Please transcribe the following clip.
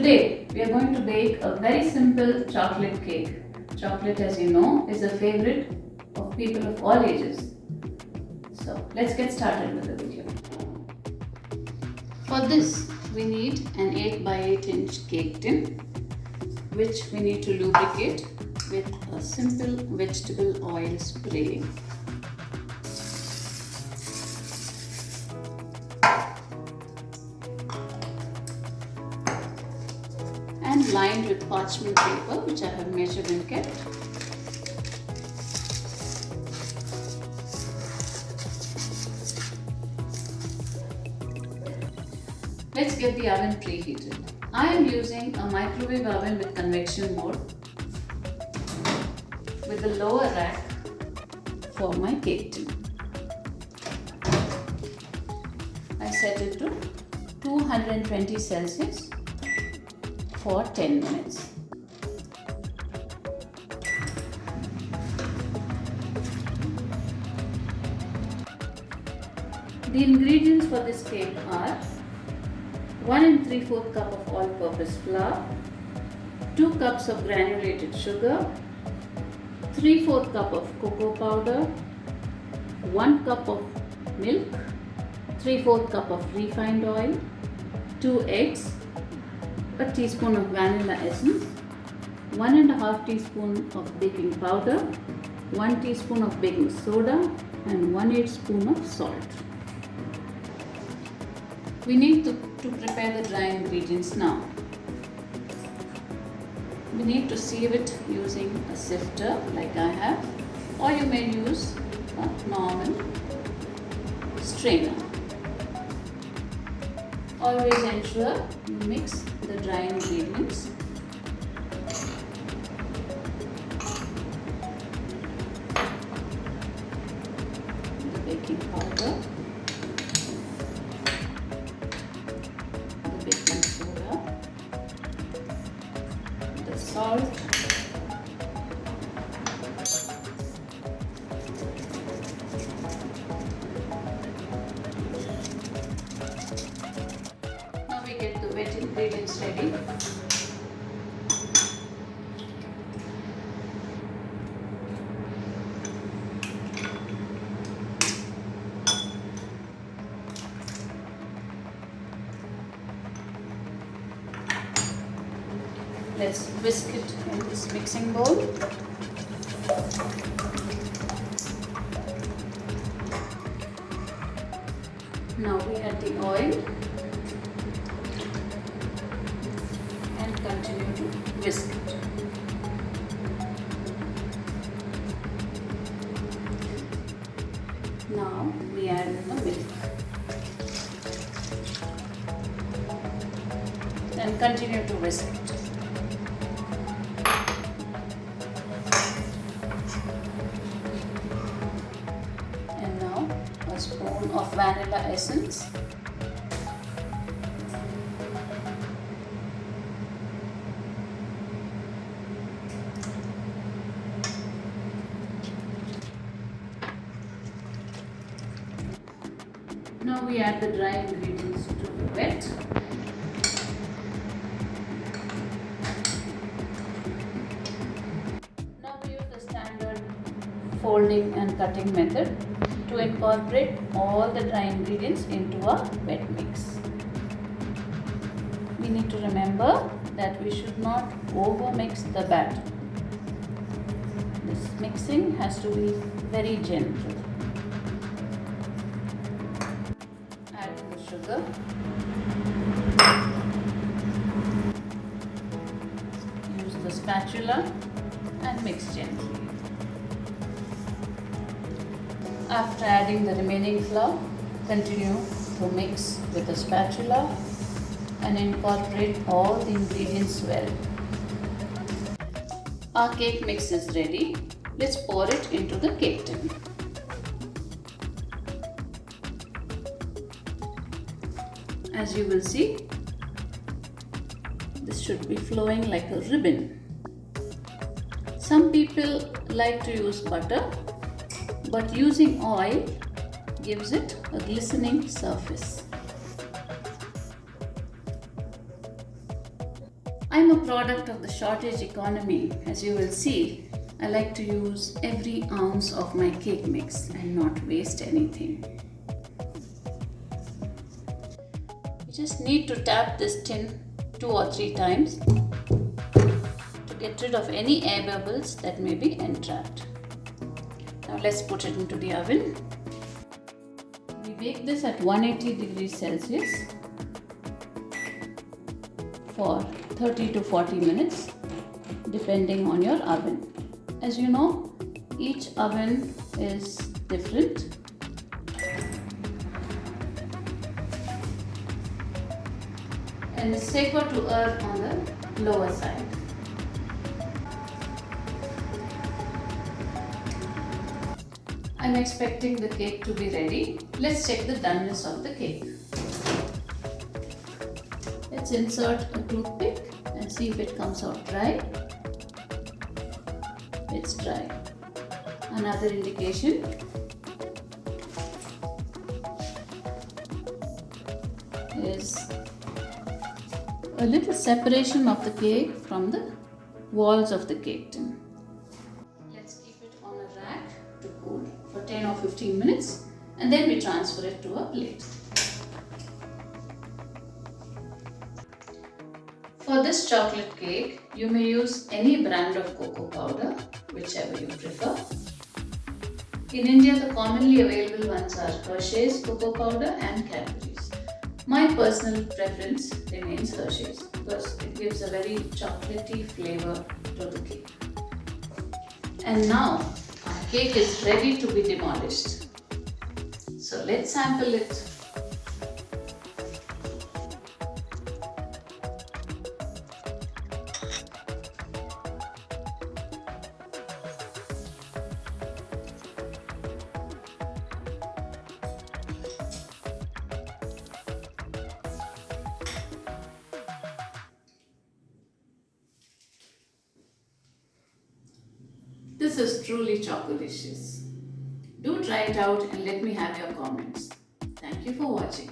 Today we are going to bake a very simple chocolate cake. Chocolate, as you know, is a favorite of people of all ages. So let's get started with the video. For this we need an 8 by 8 inch cake tin, which we need to lubricate with a simple vegetable oil spray. And lined with parchment paper, which I have measured and kept. Let's get the oven preheated. I am using a microwave oven with convection mode with a lower rack for my cake tin. I set it to 220 Celsius for 10 minutes. The ingredients for this cake are 1 3/4 cup of all-purpose flour, 2 cups of granulated sugar, 3/4 cup of cocoa powder, 1 cup of milk, 3/4 cup of refined oil, 2 eggs, a teaspoon of vanilla essence, 1.5 teaspoon of baking powder, 1 teaspoon of baking soda, and 1/8 spoon of salt. We need to prepare the dry ingredients now. We need to sieve it using a sifter like I have, or you may use a normal strainer. Always ensure you mix the dry ingredients. The baking powder, the baking soda, the salt, get the wet ingredients ready. Let's whisk it in this mixing bowl. Now we add the oil and continue to whisk it. Now we add the milk and continue to whisk it. And now a spoon of vanilla essence. Now we add the dry ingredients to the wet. Now we use the standard folding and cutting method to incorporate all the dry ingredients into a wet mix. We need to remember that we should not over mix the batter. This mixing has to be very gentle. Add the sugar, use the spatula and mix gently. After adding the remaining flour, continue to mix with the spatula and incorporate all the ingredients well. Our cake mix is ready. Let's pour it into the cake tin. As you will see, this should be flowing like a ribbon. Some people like to use butter, but using oil gives it a glistening surface. a product of the shortage economy. As you will see, I like to use every ounce of my cake mix and not waste anything. You just need to tap this tin 2 or 3 times to get rid of any air bubbles that may be entrapped. Now let's put it into the oven. We bake this at 180 degrees Celsius for 30 to 40 minutes depending on your oven. As you know, each oven is different. And it's safer to err on the lower side. I'm expecting the cake to be ready. Let's check the doneness of the cake. Let's insert a toothpick and see if it comes out dry. It's dry. Another indication is a little separation of the cake from the walls of the cake tin. Let's keep it on a rack to cool for 10 or 15 minutes and then we transfer it to a plate. For this chocolate cake, you may use any brand of cocoa powder, whichever you prefer. In India, the commonly available ones are Hershey's cocoa powder and Cadbury's. My personal preference remains Hershey's because it gives a very chocolatey flavor to the cake. And now, our cake is ready to be demolished. So let's sample it. This is truly chocolicious. Do try it out and let me have your comments. Thank you for watching.